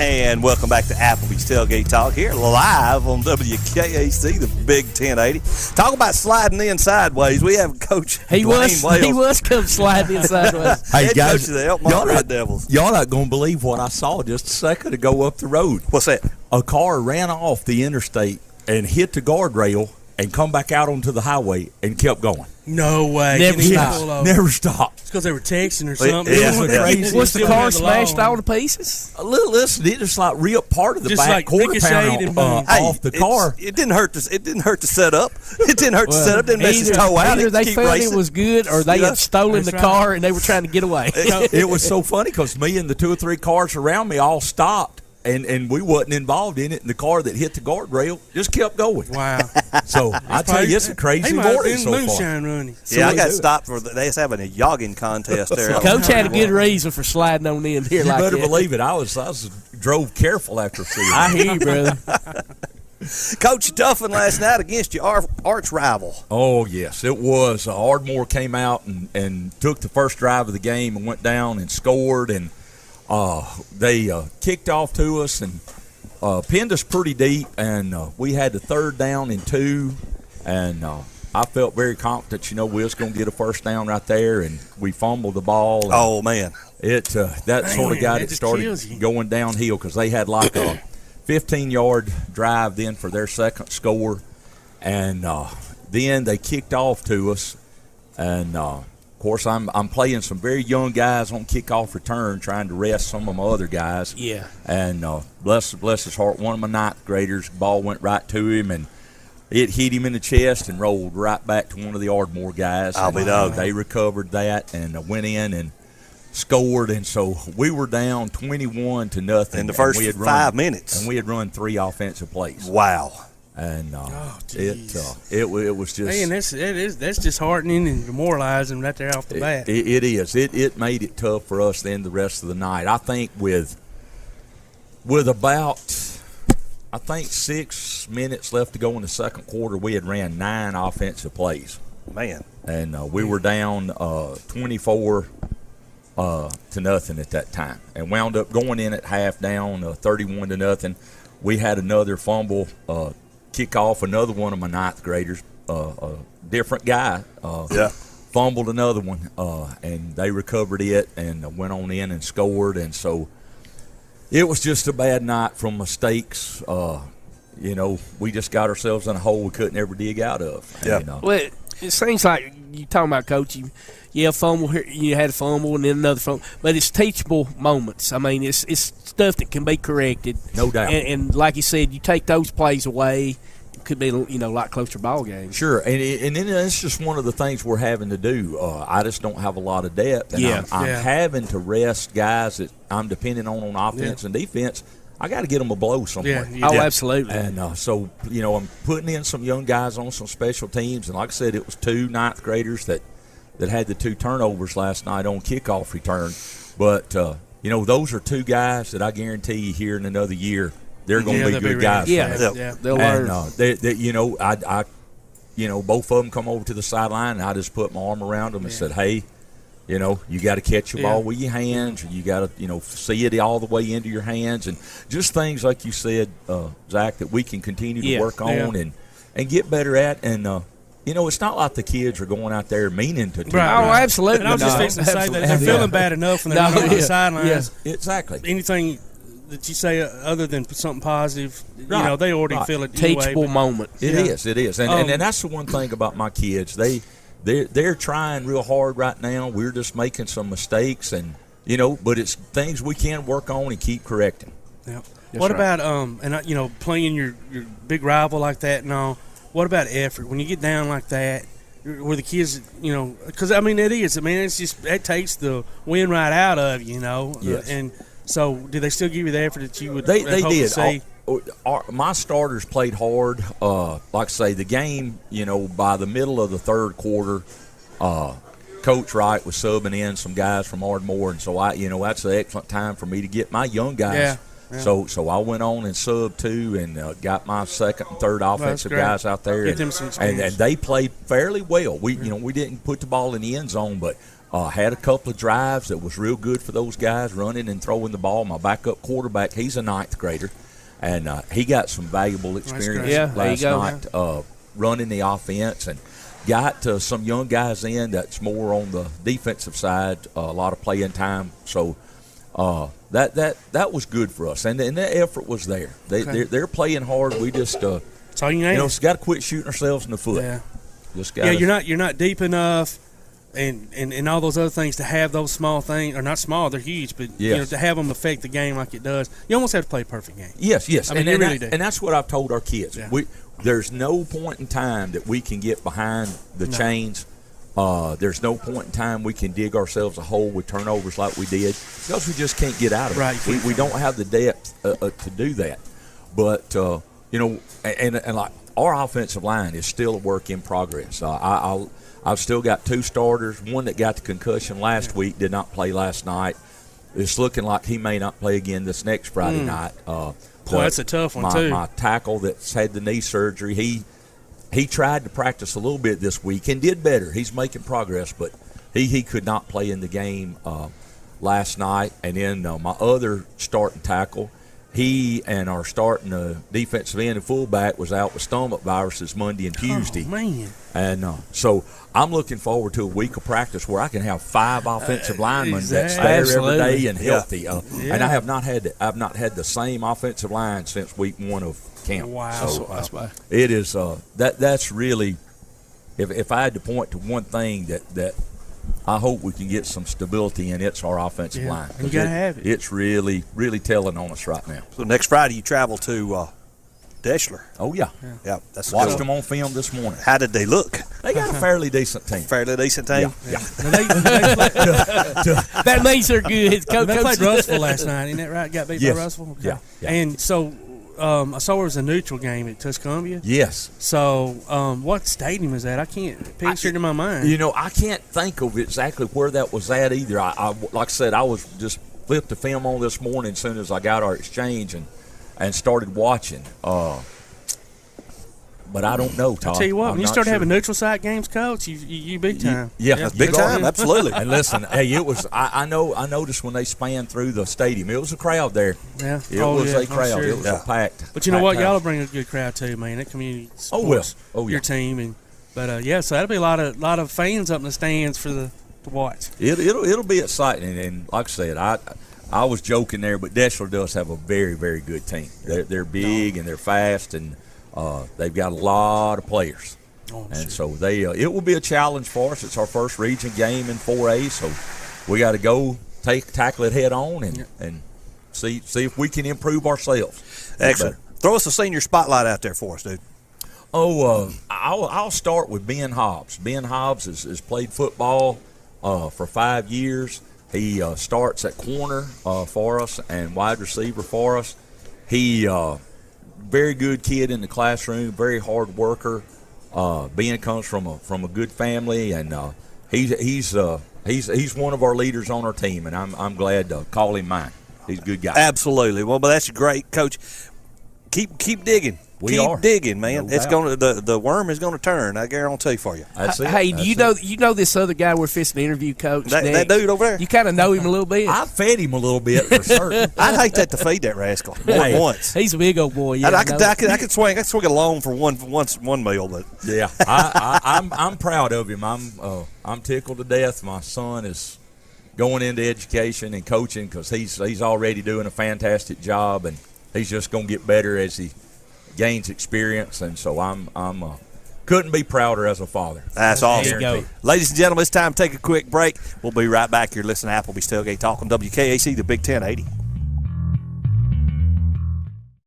And welcome back to Applebee's Tailgate Talk here live on WKAC, the Big 1080. Talk about sliding in sideways. We have Coach Duane Wales. He was come sliding in sideways. Hey, Head guys, coach of the Elkmont Red Devils. Y'all not going to believe what I saw just a second ago up the road. What's that? A car ran off the interstate and hit the guardrail and come back out onto the highway and kept going. No way. Never stopped. It's because they were texting or something. Yeah. It was crazy. Was the car smashed all to pieces? Listen, it just like ripped part of the Just back like quarter ricocheted and panel off the car. It didn't hurt to. It didn't hurt to set up. It didn't hurt to set up. Didn't mess his toe out. Either they keep felt racing. it was good, or they had stolen the car and they were trying to get away. It was so funny because me and the two or three cars around me all stopped. And we wasn't involved in it, and the car that hit the guardrail just kept going. Wow. So I tell you, it's a crazy morning so far. Moonshine running. Yeah, I got stopped for they was having a jogging contest there. Coach had a good reason for sliding on in here You like better that. believe it. I drove careful after seeing it. I hear you, brother. Coach Duffin last night against your arch rival. Oh, yes, it was. Ardmore came out and took the first drive of the game and went down and scored, and they kicked off to us and pinned us pretty deep, and we had the 3rd down and 2, and I felt very confident, we was going to get a first down right there, and we fumbled the ball. Oh, man. That sort of got it started going downhill because they had like a 15-yard drive then for their second score, and then they kicked off to us, and of course I'm playing some very young guys on kickoff return, trying to rest some of my other guys. Yeah. And bless his heart, one of my 9th graders, ball went right to him, and it hit him in the chest and rolled right back to one of the Ardmore guys. I'll be dog. They recovered that and went in and scored, and so we were down 21-0 in the first 5 minutes, and we had run 3 offensive plays. Wow! And it was just, man, that's disheartening and demoralizing right there off the bat. It is. It made it tough for us then the rest of the night. I think with about 6 minutes left to go in the second quarter, we had ran 9 offensive plays. Man, and we were down 24 to nothing at that time, and wound up going in at half down 31-0. We had another fumble kick off, another one of my 9th graders, a different guy, fumbled another one, and they recovered it and went on in and scored. And so it was just a bad night from mistakes. We just got ourselves in a hole we couldn't ever dig out of. Yeah. Well, it seems like you talking about coaching. Yeah, fumble here. You had a fumble and then another fumble, but it's teachable moments. I mean, it's stuff that can be corrected, no doubt. And like you said, you take those plays away, it could be a lot closer ball game. Sure, and then it's just one of the things we're having to do. I just don't have a lot of depth, and I'm having to rest guys that I'm depending on offense and defense. I got to get them a blow somewhere. Oh, absolutely. And so, I'm putting in some young guys on some special teams, and like I said, it was 2 9th graders that had the 2 turnovers last night on kickoff return. But, those are 2 guys that I guarantee you here in another year, they're going to be good guys. They'll learn. Both of them come over to the sideline, and I just put my arm around them and said, hey, you got to catch the ball with your hands, and you got to, see it all the way into your hands, and just things like you said, Zach, that we can continue to work on and get better at. And, it's not like the kids are going out there meaning to do right. Oh, absolutely. And I was just fixing to say that they're feeling bad enough when they're on the sidelines. Yeah, exactly. Anything that you say other than something positive, they already feel it. Teachable moment. It is. And that's the one thing about my kids. They're trying real hard right now. We're just making some mistakes, and but it's things we can work on and keep correcting. Yeah. What about playing your big rival like that and all? What about effort when you get down like that? Where the kids, because it is. It's just that takes the wind right out of you, Yes. And so, did they still give you the effort that you would? They hope did. To see? My starters played hard. Like I say, the game, by the middle of the 3rd quarter, Coach Wright was subbing in some guys from Ardmore, and so that's an excellent time for me to get my young guys. Yeah. So I went on and subbed too, and got my 2nd and 3rd offensive guys out there, Get them some and they played fairly well. We we didn't put the ball in the end zone, but Had a couple of drives that was real good for those guys running and throwing the ball. My backup quarterback, he's a 9th grader, and he got some valuable experience last night running the offense, and got some young guys in that's more on the defensive side, a lot of playing time. So that was good for us, and the effort was there. They're playing hard. We just that's all you need. Got to quit shooting ourselves in the foot. Yeah, just gotta, you're not deep enough. And all those other things, to have those small things, or not small, they're huge, but to have them affect the game like it does, you almost have to play a perfect game. Yes. I mean, you really do. And that's what I've told our kids. Yeah. There's no point in time that we can get behind the chains. There's no point in time we can dig ourselves a hole with turnovers like we did, because we just can't get out of it. Right. We don't have the depth to do that. But, and like our offensive line is still a work in progress. I've still got 2 starters. One that got the concussion last week did not play last night. It's looking like he may not play again this next Friday night. Boy, that's a tough one, too. My tackle that's had the knee surgery, he tried to practice a little bit this week and did better. He's making progress, but he could not play in the game last night. And then my other starting tackle, he and our starting defensive end and fullback was out with stomach viruses Monday and Tuesday. Oh, man. And so I'm looking forward to a week of practice where I can have 5 offensive linemen that stay every day and healthy. And I've not had the same offensive line since week 1 of camp. Wow. So, That's why. it is that's really, if I had to point to one thing that I hope we can get some stability in, it's our offensive line. You got to have it. It's really, really telling on us right now. So next Friday you travel to Deschler. Oh, yeah. Yeah, that's Watched them on film this morning. How did they look? They got a fairly decent team. Fairly decent team. Yeah. That makes her good. They played Russell last night, isn't that right? Got beat by Russell? Okay. Yeah. And so I saw it was a neutral game at Tuscumbia. Yes. So what stadium is that? I can't picture it in my mind. I can't think of exactly where that was at either. I like I said, I was just flipped the film on this morning as soon as I got our exchange and started watching. But I don't know, Todd. I tell you what, when you start having having neutral site games, Coach, you big time. Yeah, That's big time, absolutely. And listen, hey, it was. I noticed when they spanned through the stadium, it was a crowd there. Yeah, It was a crowd. Sure. It was a packed. But you know what? packed Y'all will house. bring a good crowd too, man. That community Oh, will. supports Oh, yeah. your team, but so that'll be a lot of fans up in the stands to watch. It'll be exciting, and like I said, I was joking there, but Deschler does have a very, very good team. They're big and they're fast, and they've got a lot of players. Oh, And so it will be a challenge for us. It's our first region game in 4A, so we got to go tackle it head on and see if we can improve ourselves. Excellent. Throw us a senior spotlight out there for us, dude. I'll start with Ben Hobbs. Ben Hobbs has played football for 5 years. He starts at corner for us and wide receiver for us. He very good kid in the classroom, very hard worker. Ben comes from a good family, and he's one of our leaders on our team, and I'm glad to call him mine. He's a good guy. Absolutely. Well, but that's great, Coach. Keep digging. Keep digging, man. No It's doubt. going to the worm is going to turn. I guarantee for you. That's it. Hey, That's you know this other guy we're fixing to interview, Coach? That next? dude over there. You kind of know him a little bit. I fed him a little bit for certain. I'd hate that to feed that rascal more than once. He's a big old boy. Yeah, I could swing it alone for one meal, but Yeah, I'm proud of him. I'm tickled to death. My son is going into education and coaching because he's already doing a fantastic job, and he's just going to get better as he gains experience. And so I'm couldn't be prouder as a father. that's awesome. There you go. Ladies and gentlemen, it's time to take a quick break. We'll be right back. You're listening to Applebee's Tailgate Talk on WKAC, the Big 1080.